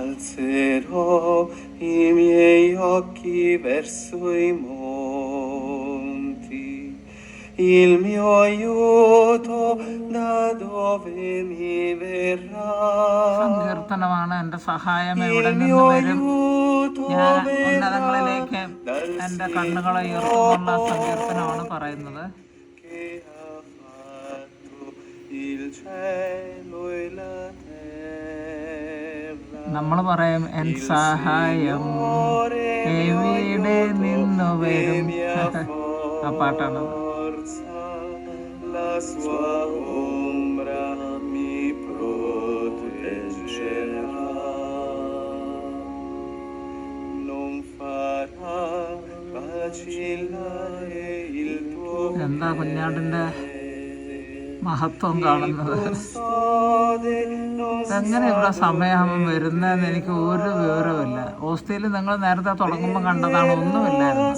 Alzerò i miei occhi verso i monti, il mio aiuto da dove mi verrà? സങ്കീർത്തനമാണ് എൻ്റെ സഹായം എവിടെ Il നിന്ന് mio വരും? aiuto ഞാൻ verrà ഉന്നതങ്ങളിലേക്ക് dal എൻ്റെ കണ്ണുകളെ ഉയർത്തുന്നുള്ള സങ്കീർത്തനമാണ് പറയുന്നത്. che ha fatto il cielo e la terra. നമ്മൾ പറയും എൻ സഹായം എവിടെ നിന്ന് വരും. ആ പാട്ടാണത്. La sua ombra mi proteggerà, non farà vacillare il tuo എന്താ കുഞ്ഞാടിൻ്റെ മഹത്വം കാണുന്നത്. എങ്ങനെ ഇവിടെ സമയമാകുമ്പോൾ വരുന്നതെന്ന് എനിക്ക് ഒരു വിവരമില്ല. ഓസ്തിയിൽ നിങ്ങൾ നേരത്തെ തുടങ്ങുമ്പോൾ കണ്ടതാണ്, ഒന്നുമില്ലായിരുന്നു.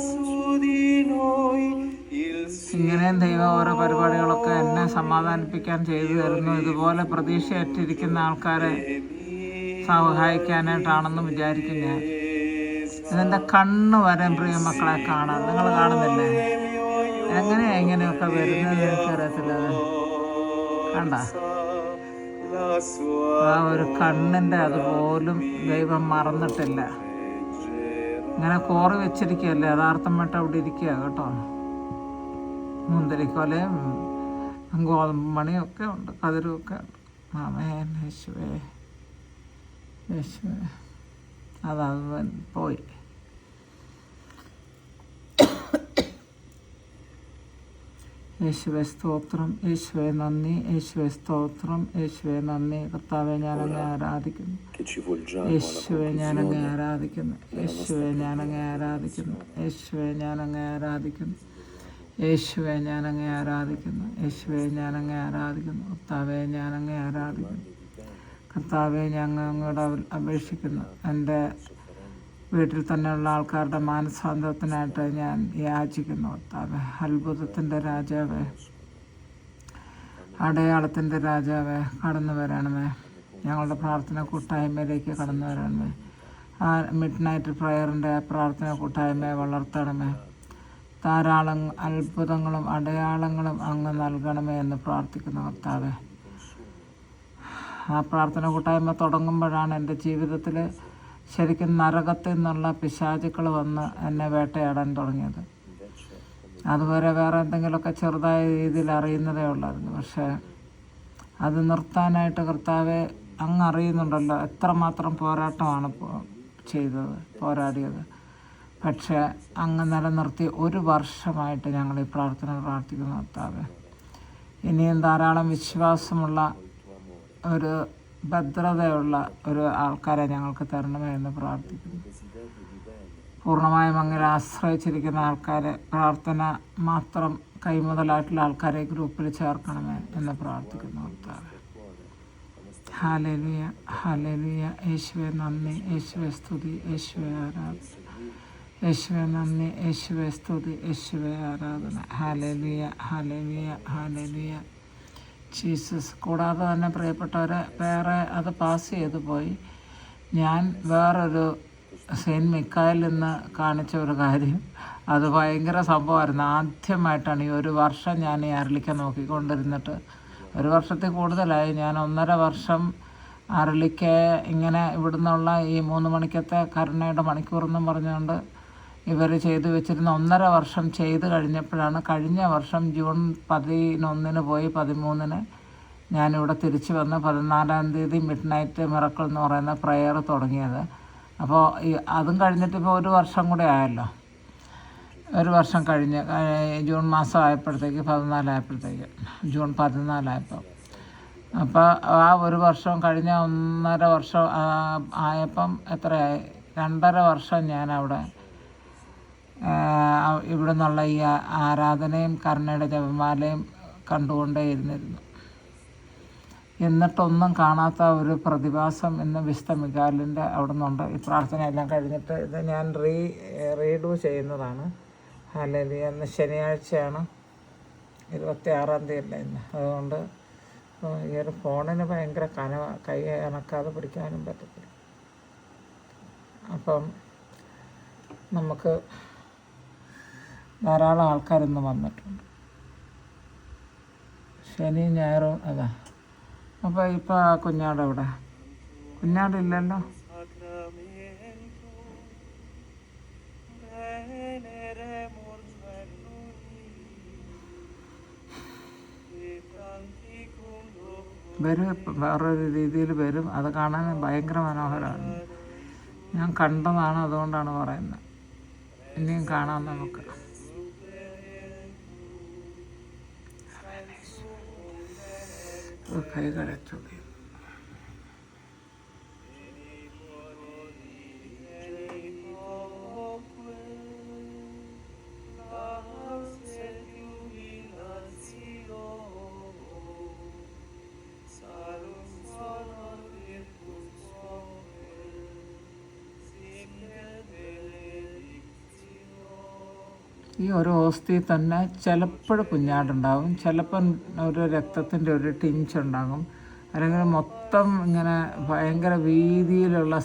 ഇങ്ങനെയും ദൈവം ഓരോ പരിപാടികളൊക്കെ എന്നെ സമാധാനിപ്പിക്കാൻ ചെയ്തു തരുന്നു. ഇതുപോലെ പ്രതീക്ഷയറ്റിരിക്കുന്ന ആൾക്കാരെ സഹായിക്കാനായിട്ടാണെന്ന് വിചാരിക്കും ഞാൻ. ഇതിൻ്റെ കണ്ണ് വരെ പ്രിയ മക്കളെ കാണാം. നിങ്ങൾ കാണുന്നില്ലേ എങ്ങനെയാണ് ഇങ്ങനെയൊക്കെ വരുന്നത്? എനിക്കറിയത്തില്ല. കണ്ട ആ ഒരു കണ്ണിൻ്റെ അതുപോലും ദൈവം മറന്നിട്ടില്ല. ഇങ്ങനെ കോറി വെച്ചിരിക്കുകയല്ലേ, യഥാർത്ഥമായിട്ട് അവിടെ ഇരിക്കുക കേട്ടോ. മുന്തിരിക്കൊലയും ഗോതമ്പ് മണിയൊക്കെ ഉണ്ട്, കതിരുമൊക്കെ ഉണ്ട്. ആമേൻ. യേശുവേ യേശുവേ. അതത് പോയി. യേശുവേ സ്തോത്രം, യേശുവേ നന്ദി, യേശുവേ സ്തോത്രം, യേശുവേ നന്ദി. കർത്താവെ ഞാനങ്ങെ ആരാധിക്കുന്നു. യേശുവേ ഞാനങ്ങെ ആരാധിക്കുന്നു. യേശുവേ ഞാനങ്ങെ ആരാധിക്കുന്നു. യേശുവേ ഞാനങ്ങെ ആരാധിക്കുന്നു. യേശുവെ ഞാനങ്ങെ ആരാധിക്കുന്നു. യേശുവെ ഞാനങ്ങെ ആരാധിക്കുന്നു. കർത്താവെ ഞാനങ്ങെ ആരാധിക്കുന്നു. കർത്താവെ ഞങ്ങൾ അങ്ങോട്ട് അപേക്ഷിക്കുന്നു. എൻ്റെ വീട്ടിൽ തന്നെയുള്ള ആൾക്കാരുടെ മാനസാന്തരത്തിനായിട്ട് ഞാൻ യാചിക്കുന്നു. കർത്താവെ അത്ഭുതത്തിൻ്റെ രാജാവേ, അടയാളത്തിൻ്റെ രാജാവേ, കടന്നു വരണമേ. ഞങ്ങളുടെ പ്രാർത്ഥന കൂട്ടായ്മയിലേക്ക് കടന്നു വരണമേ. ആ മിഡ് നൈറ്റ് പ്രയറിൻ്റെ പ്രാർത്ഥന കൂട്ടായ്മയെ വളർത്തണമേ. ധാരാളം അത്ഭുതങ്ങളും അടയാളങ്ങളും അങ്ങ് നൽകണമേ എന്ന് പ്രാർത്ഥിക്കുന്നു കർത്താവെ. ആ പ്രാർത്ഥന കൂട്ടായ്മ തുടങ്ങുമ്പോഴാണ് എൻ്റെ ജീവിതത്തിൽ ശരിക്കും നരകത്തിൽ നിന്നുള്ള പിശാചുക്കൾ വന്ന് എന്നെ വേട്ടയാടാൻ തുടങ്ങിയത്. അതുവരെ വേറെ എന്തെങ്കിലുമൊക്കെ ചെറുതായ രീതിയിൽ അറിയുന്നതേ ഉള്ളായിരുന്നു. പക്ഷേ അത് നിർത്താനായിട്ട് കർത്താവെ അങ്ങ് അറിയുന്നുണ്ടല്ലോ എത്രമാത്രം പോരാട്ടമാണ് പോരാടിയത്. പക്ഷേ അങ്ങ് നിലനിർത്തി 1 വർഷമായിട്ട് ഞങ്ങൾ ഈ പ്രാർത്ഥിക്കുന്നു കർത്താവെ. ഇനിയും ധാരാളം വിശ്വാസമുള്ള ഒരു ഭദ്രതയുള്ള ഒരു ആൾക്കാരെ ഞങ്ങൾക്ക് തരണമേ എന്ന് പ്രാർത്ഥിക്കുന്നു. പൂർണ്ണമായും അങ്ങനെ ആശ്രയിച്ചിരിക്കുന്ന ആൾക്കാരെ, പ്രാർത്ഥന മാത്രം കൈമുതലായിട്ടുള്ള ആൾക്കാരെ ഗ്രൂപ്പിൽ ചേർക്കണമേ എന്ന് പ്രാർത്ഥിക്കുന്നു കർത്താവെ. Hallelujah hallelujah. യേശുവേ നന്ദി, യേശുവേ സ്തുതി, യേശുവേ ആരാധന. യേശുവേ നന്ദി, യേശുവേ സ്തുതി, യേശുവേ ആരാധന. Hallelujah hallelujah hallelujah Jesus. കൂടാതെ തന്നെ പ്രിയപ്പെട്ടവരെ, വേറെ അത് പാസ് ചെയ്തു പോയി. ഞാൻ വേറൊരു സെയിൻറ്റ് മിക്കായിൽ നിന്ന് കാണിച്ച ഒരു കാര്യം, അത് ഭയങ്കര സംഭവമായിരുന്നു. ആദ്യമായിട്ടാണ് ഈ 1 വർഷം ഞാൻ ഈ അരളിക്ക നോക്കിക്കൊണ്ടിരുന്നിട്ട്, 1 വർഷത്തിൽ കൂടുതലായി. ഞാൻ 1.5 വർഷം അരളിക്ക ഇങ്ങനെ ഇവിടുന്നുള്ള ഈ 3 മണിക്കത്തെ കരുണയുടെ മണിക്കൂറെന്നും പറഞ്ഞുകൊണ്ട് ഇവർ ചെയ്തു വെച്ചിരുന്ന 1.5 വർഷം ചെയ്ത് കഴിഞ്ഞപ്പോഴാണ് കഴിഞ്ഞ വർഷം ജൂൺ 11 പോയി 13 ഞാനിവിടെ തിരിച്ചു വന്ന് 14-ാം തീയതി മിഡ് നൈറ്റ് മിറക്കിൾ എന്ന് പറയുന്ന പ്രയർ തുടങ്ങിയത്. അപ്പോൾ അതും കഴിഞ്ഞിട്ട് ഇപ്പോൾ 1 വർഷം കൂടെ ആയല്ലോ. 1 വർഷം കഴിഞ്ഞ് ജൂൺ മാസം ആയപ്പോഴത്തേക്ക് 14 ആയപ്പോഴത്തേക്ക്, ജൂൺ 14 ആയപ്പോൾ. അപ്പോൾ ആ 1 വർഷം കഴിഞ്ഞ 1.5 വർഷം ആയപ്പം എത്രയായി? 2.5 വർഷം ഞാനവിടെ ഇവിടെ നിന്നുള്ള ഈ ആരാധനയും കരുണയുടെ ജപമാലയും കണ്ടുകൊണ്ടേ ഇരുന്നിരുന്നു. എന്നിട്ടൊന്നും കാണാത്ത ഒരു പ്രതിഭാസം ഇന്ന് വിശുദ്ധ മിഖായേലിൻ്റെ അവിടെ നിന്നുണ്ട്. ഈ പ്രാർത്ഥനയെല്ലാം കഴിഞ്ഞിട്ട് ഇത് ഞാൻ റീഡു ചെയ്യുന്നതാണ്. ഹല്ലേലൂയ. ഇന്ന് ശനിയാഴ്ചയാണ്, 26-ാം തീയതി ഇന്ന്. അതുകൊണ്ട് ഈ ഒരു ഫോണിന് ഭയങ്കര കൈ അനക്കാതെ പിടിക്കാനും പറ്റത്തില്ല. അപ്പം നമുക്ക് ധാരാളം ആൾക്കാരിന്ന് വന്നിട്ടുണ്ട്. ശനിയും ഞായറും അതാ. അപ്പോൾ ഇപ്പോൾ ആ കുഞ്ഞാടെവിടെ? കുഞ്ഞാടില്ലല്ലോ. വരും, വേറൊരു രീതിയിൽ വരും. അത് കാണാൻ ഭയങ്കര മനോഹരമാണ്. ഞാൻ കണ്ടതാണ്, അതുകൊണ്ടാണ് പറയുന്നത്. ഇനിയും കാണാം നമുക്ക്. കൈ കടച്ചു. ഈ ഒരു ഓസ്തിയിൽ തന്നെ ചിലപ്പോൾ കുഞ്ഞാടുണ്ടാകും, ചിലപ്പം ഒരു രക്തത്തിൻ്റെ ഒരു ടിഞ്ച് ഉണ്ടാകും, അല്ലെങ്കിൽ മൊത്തം ഇങ്ങനെ ഭയങ്കര വീതിയിലുള്ള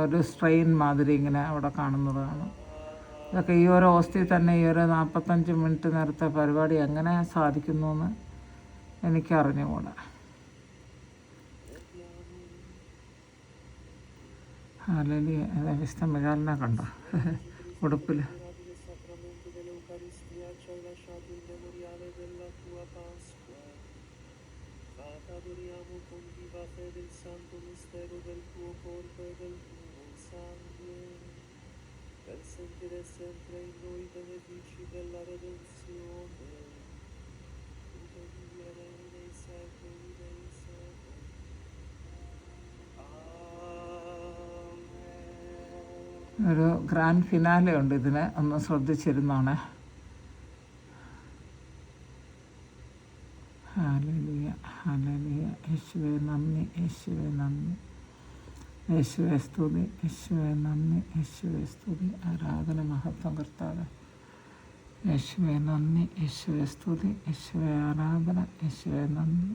ഒരു സ്ട്രെയിൻ മാതിരി ഇങ്ങനെ അവിടെ കാണുന്നതാണ്. ഇതൊക്കെ ഈ ഒരു ഓസ്തിയിൽ തന്നെ ഈ ഒരു 45 മിനിറ്റ് നേരത്തെ പരിപാടി എങ്ങനെ സാധിക്കുന്നു എന്ന് എനിക്കറിഞ്ഞുകൂടാ. അല്ലെങ്കിൽ വിശുദ്ധ മികാലിനെ കണ്ടോ ഉടുപ്പിൽ? Adoriamo con viva fede il santo mistero del tuo corpo e del tuo sangue, per sentire sempre in noi i benefici della redenzione, tu vivere nei secoli dei secoli. Amen. ഒരു grand finale ഉണ്ട് ഇതിന്, ഒന്ന് ശ്രദ്ധിച്ചിരുന്നോണേ. Hallelujah, hallelujah. യേശുവേ നന്ദി, യേശുവേ നന്ദി, യേശുവേ സ്തുതി, യേശുവേ നന്ദി, യേശുവേ സ്തുതി. ആരാധന മഹത്വം കർത്താവേ. യേശുവേ നന്ദി, യേശുവേ സ്തുതി, യേശുവേ ആരാധന, യേശുവേ നന്ദി.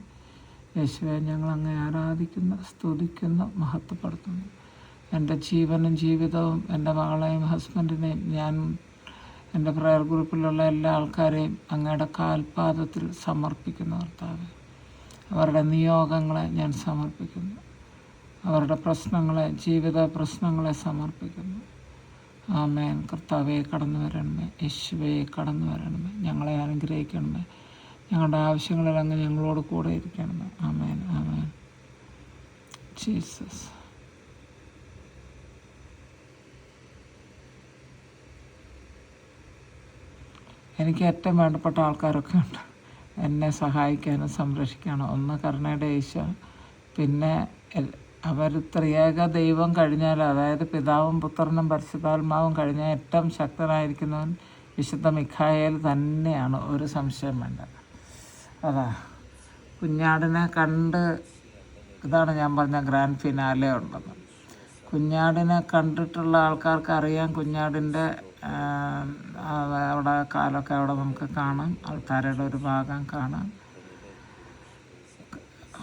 യേശുവേ ഞങ്ങളങ്ങേ ആരാധിക്കുന്നു, സ്തുതിക്കുന്നു, മഹത്വപ്പെടുത്തുന്നു. എൻ്റെ ജീവനും ജീവിതവും എൻ്റെ മകളെയും ഹസ്ബൻഡിനെയും ഞാൻ എൻ്റെ പ്രയർ ഗ്രൂപ്പിലുള്ള എല്ലാ ആൾക്കാരെയും അങ്ങയുടെ കാൽപാദത്തിൽ സമർപ്പിക്കുന്നു കർത്താവേ. അവരുടെ നിയോഗങ്ങളെ ഞാൻ സമർപ്പിക്കുന്നു, അവരുടെ പ്രശ്നങ്ങളെ, ജീവിത പ്രശ്നങ്ങളെ സമർപ്പിക്കുന്നു. ആമേൻ. കർത്താവേ കടന്നു വരണമേ, യേശുവേ കടന്നു വരണമേ, ഞങ്ങളെ അനുഗ്രഹിക്കണമേ, ഞങ്ങളുടെ ആവശ്യങ്ങളിൽ അങ്ങ് ഞങ്ങളോട് കൂടെ ഇരിക്കണമേ. ആമേൻ, ആമേൻ. ജീസസ്. എനിക്ക് ഏറ്റവും വേണ്ടപ്പെട്ട ആൾക്കാരൊക്കെ ഉണ്ട് എന്നെ സഹായിക്കാനും സംരക്ഷിക്കാനും. ഒന്ന് കരുണയുടെ ഈശോ, പിന്നെ അവർ ത്രിയേക ദൈവം കഴിഞ്ഞാൽ, അതായത് പിതാവും പുത്രനും പരിശുദ്ധാത്മാവും കഴിഞ്ഞാൽ ഏറ്റവും ശക്തനായിരിക്കുന്നവൻ വിശുദ്ധ മിഖായേൽ തന്നെയാണ്, ഒരു സംശയം വേണ്ട. അതാ കുഞ്ഞാടിനെ കണ്ട്, ഇതാണ് ഞാൻ പറഞ്ഞ ഗ്രാൻഡ് ഫിനാലെ ഉണ്ടെന്ന്. കുഞ്ഞാടിനെ കണ്ടിട്ടുള്ള ആൾക്കാർക്ക് അറിയാം. കുഞ്ഞാടിൻ്റെ അവിടെ കാലൊക്കെ അവിടെ നമുക്ക് കാണാം, ആൾക്കാരുടെ ഒരു ഭാഗം കാണാം,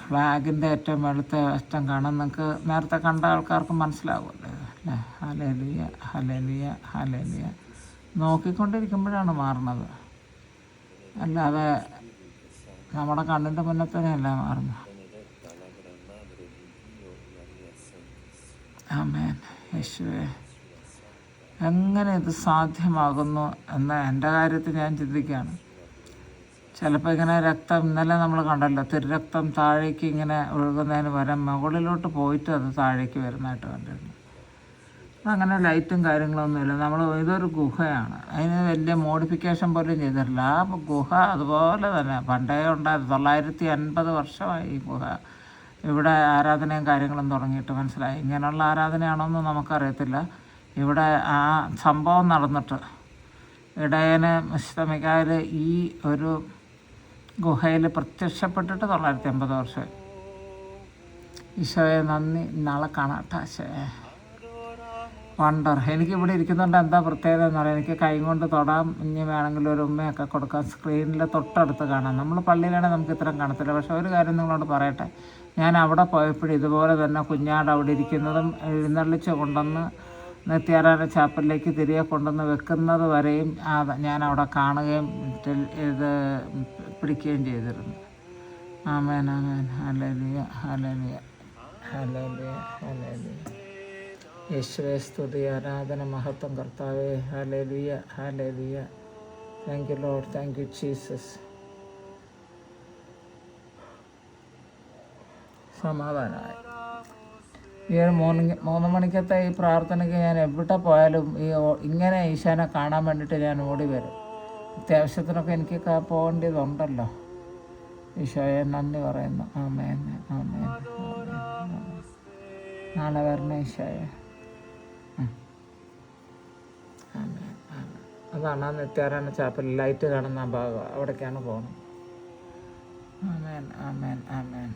ഫ്ലാഗിൻ്റെ ഏറ്റവും വെളുത്ത അറ്റം കാണാം. നിങ്ങൾക്ക് നേരത്തെ കണ്ട ആൾക്കാർക്ക് മനസ്സിലാവുമല്ലോ അല്ലേ? Hallelujah, hallelujah, hallelujah. നോക്കിക്കൊണ്ടിരിക്കുമ്പോഴാണ് മാറുന്നത്, അല്ലാതെ നമ്മുടെ കണ്ണിൻ്റെ മുന്നേ തന്നെയല്ല മാറുന്നത്. ആമേൻ. യേശുവേ, എങ്ങനെ ഇത് സാധ്യമാകുന്നു എന്ന് എൻ്റെ കാര്യത്തിൽ ഞാൻ ചിന്തിക്കുകയാണ്. ചിലപ്പോൾ ഇങ്ങനെ രക്തം, ഇന്നലെ നമ്മൾ കണ്ടല്ലോ, തിരുരക്തം താഴേക്ക് ഇങ്ങനെ ഒഴുകുന്നതിന് പകരം മുകളിലോട്ട് പോയിട്ട് അത് താഴേക്ക് വരുന്നതായിട്ട് കണ്ടിരുന്നു. അങ്ങനെ ലൈറ്റും കാര്യങ്ങളൊന്നുമില്ല. ഇതൊരു ഗുഹയാണ്, അതിന് വലിയ മോഡിഫിക്കേഷൻ പോലും ചെയ്തിട്ടില്ല. ആ ഗുഹ അതുപോലെ തന്നെ പണ്ടേ ഉണ്ടായിരുന്നു. 950 വർഷമായി ഈ ഗുഹ ഇവിടെ ആരാധനയും കാര്യങ്ങളും തുടങ്ങിയിട്ട്. മനസ്സിലായി? ഇങ്ങനെയുള്ള ആരാധനയാണോന്ന് നമുക്കറിയത്തില്ല. ഇവിടെ ആ സംഭവം നടന്നിട്ട് ഇടയന് വിശുദ്ധ മിഖായേൽ ഈ ഒരു ഗുഹയിൽ പ്രത്യക്ഷപ്പെട്ടിട്ട് 950 വർഷം. ഈശോയെ നന്ദി. നാളെ കാണാട്ടെ. വണ്ടർ. എനിക്കിവിടെ ഇരിക്കുന്നുണ്ട് എന്താ പ്രത്യേകത എന്ന് പറയാം, എനിക്ക് കൈ കൊണ്ട് തൊടാം, ഇനി വേണമെങ്കിൽ ഒരു ഉമ്മയൊക്കെ കൊടുക്കാം. സ്ക്രീനിൽ തൊട്ടടുത്ത് കാണാം. നമ്മൾ പള്ളിയിലാണെങ്കിൽ നമുക്ക് ഇത്രയും കാണത്തില്ല. പക്ഷേ ഒരു കാര്യം നിങ്ങളോട് പറയട്ടെ, ഞാൻ അവിടെ പോയപ്പോഴും ഇതുപോലെ തന്നെ കുഞ്ഞാട് അവിടെ ഇരിക്കുന്നതും എഴുന്നള്ളിച്ച് കൊണ്ടുവന്ന് നിത്യാരാധന ചാപ്പലിലേക്ക് തിരികെ കൊണ്ടുവന്ന് വെക്കുന്നത് വരെയും ഞാൻ അവിടെ കാണുകയും ഇത് പിടിക്കുകയും ചെയ്തിരുന്നു. Amen amen. Hallelujah hallelujah hallelujah hallelujah. യേശുവേ സ്തുതി, ആരാധന, മഹത്വം കർത്താവേ. Hallelujah hallelujah. Thank you Lord, thank you Jesus. സമാധാനമായി. ഈ ഒരു 3 മണിക്കത്തെ ഈ പ്രാർത്ഥനയ്ക്ക് ഞാൻ എവിടെ പോയാലും ഇങ്ങനെ ഈശോനെ കാണാൻ വേണ്ടിയിട്ട് ഞാൻ ഓടി വരും. അത്യാവശ്യത്തിനൊക്കെ എനിക്ക് പോകേണ്ടതുണ്ടല്ലോ. ഈശോയെ നന്ദി പറയുന്നു. ആമേൻ ആമേൻ ആമേൻ. നാളെ വരണേ ഈശോയെ. ആമേൻ ആമേൻ. അതാണ് ആ നിത്യാരാധന ചാപ്പൽ ലൈറ്റ് കാണുന്ന ആ ഭാഗം, അവിടേക്കാണ് പോകുന്നത്. ആമേൻ ആമേൻ ആമേൻ.